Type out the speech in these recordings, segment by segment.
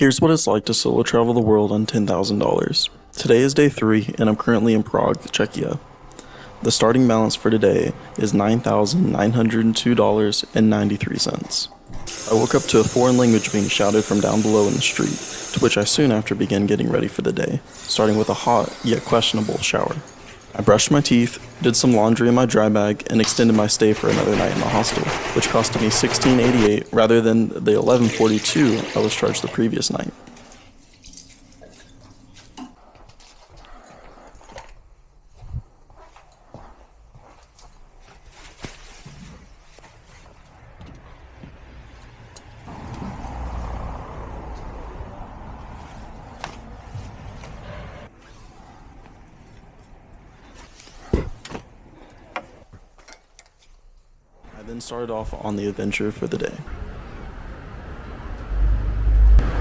Here's what it's like to solo travel the world on $10,000. Today is day 3, and I'm currently in Prague, Czechia. The starting balance for today is $9,902.93. I woke up to a foreign language being shouted from down below in the street, to which I soon after began getting ready for the day, starting with a hot, yet questionable shower. I brushed my teeth, did some laundry in my dry bag, and extended my stay for another night in the hostel, which costed me $16.88 rather than the $11.42 I was charged the previous night. I then started off on the adventure for the day.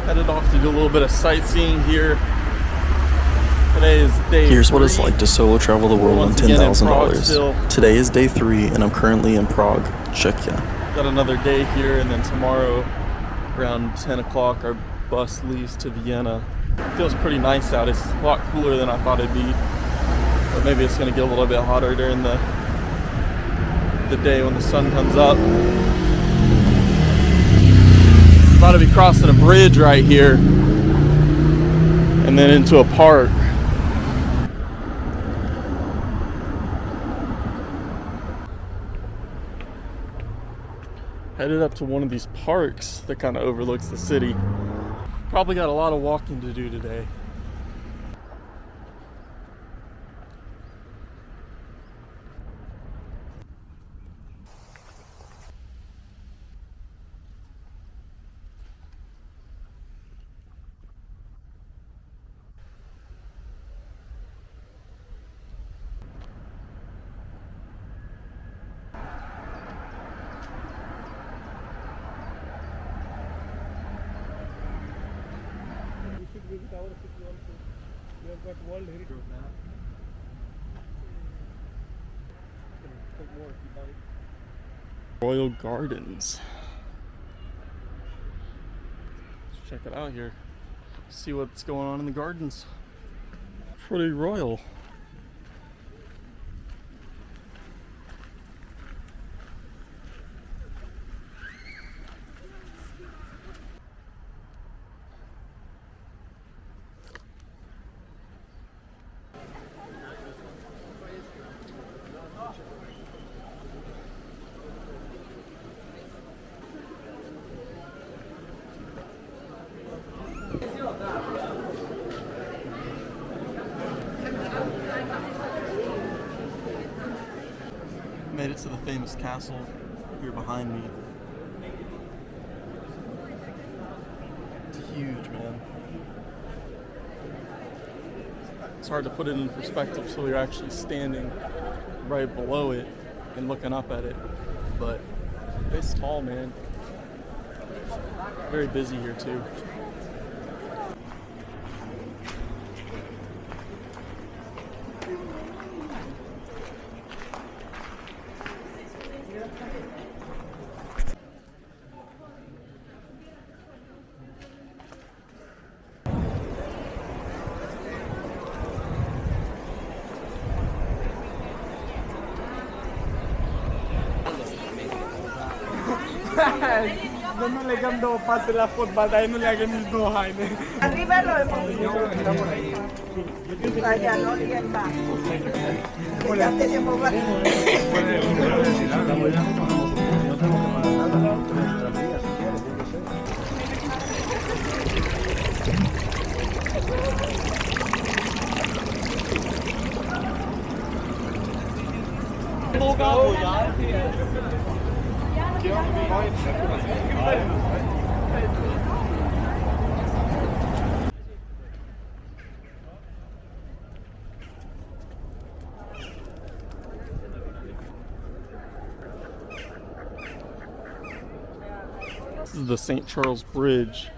Headed off to do a little bit of sightseeing here. Today is day Here's 3. what it's like to solo travel the world on $10,000. Today is day 3, and I'm currently in Prague, Czechia. Got another day here, and then tomorrow around 10 o'clock our bus leaves to Vienna. It feels pretty nice out. It's a lot cooler than I thought it'd be. But maybe it's going to get a little bit hotter during the day when the sun comes up. About to be crossing a bridge right here and then into a park. Headed up to one of these parks that kind of overlooks the city. Probably got a lot of walking to do today. Visit our city also. We have got World Heritage now. Take more if you buy it. Royal Gardens. Let's check it out here. See what's going on in the gardens. Pretty royal. Made it to the famous castle here behind me. It's huge, man. It's hard to put it in perspective so you're actually standing right below it and looking up at it, but it's tall, man. Very busy here too. No le cambio pase la foto, ahí no le hagan mis dos Jaime. Arriba lo hemos allá no tienda. Que ya tenemos This is the St. Charles Bridge,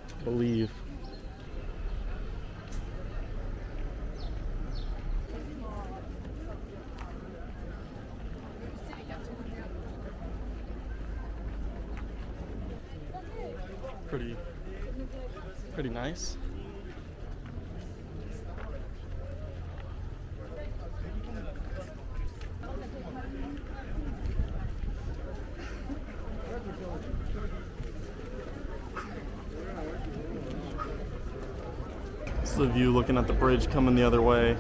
I believe. pretty Pretty nice. This is the view looking at the bridge coming the other way.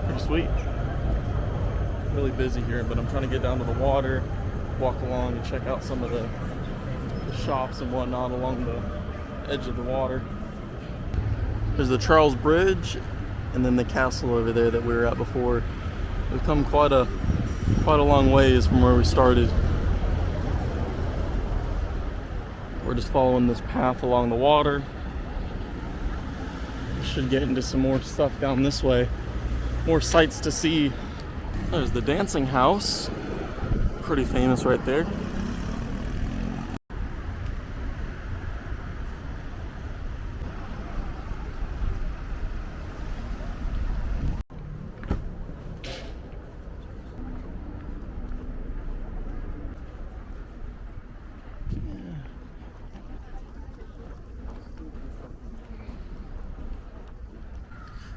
Pretty sweet. Really busy here, but I'm trying to get down to the water, walk along and check out some of the shops and whatnot along the edge of the water. There's the Charles Bridge and then the castle over there that we were at before. We've come quite a long ways from where we started. We're just following this path along the water. We should get into some more stuff down this way. More sights to see. There's the dancing house. Pretty famous right there.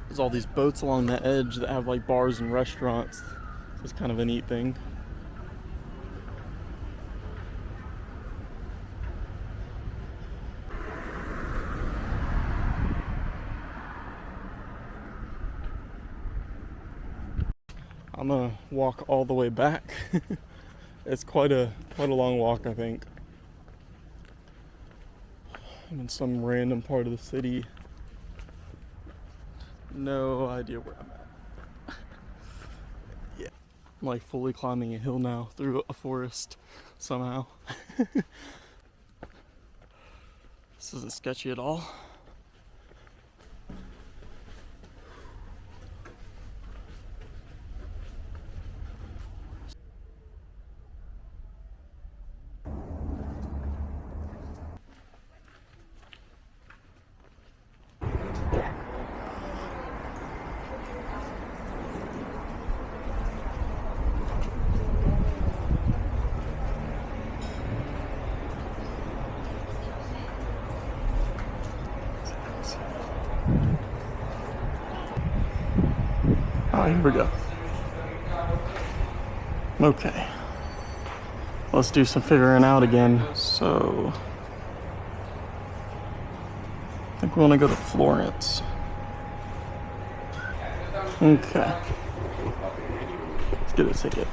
There's all these boats along the edge that have like bars and restaurants. It's kind of a neat thing. I'm gonna walk all the way back. It's quite a long walk, I think. I'm in some random part of the city. No idea where I'm at. Yeah, I'm like fully climbing a hill now through a forest somehow. This isn't sketchy at all. Oh, here we go. Okay. Let's do some figuring out again. So, I think we want to go to Florence. Okay. Let's get a ticket.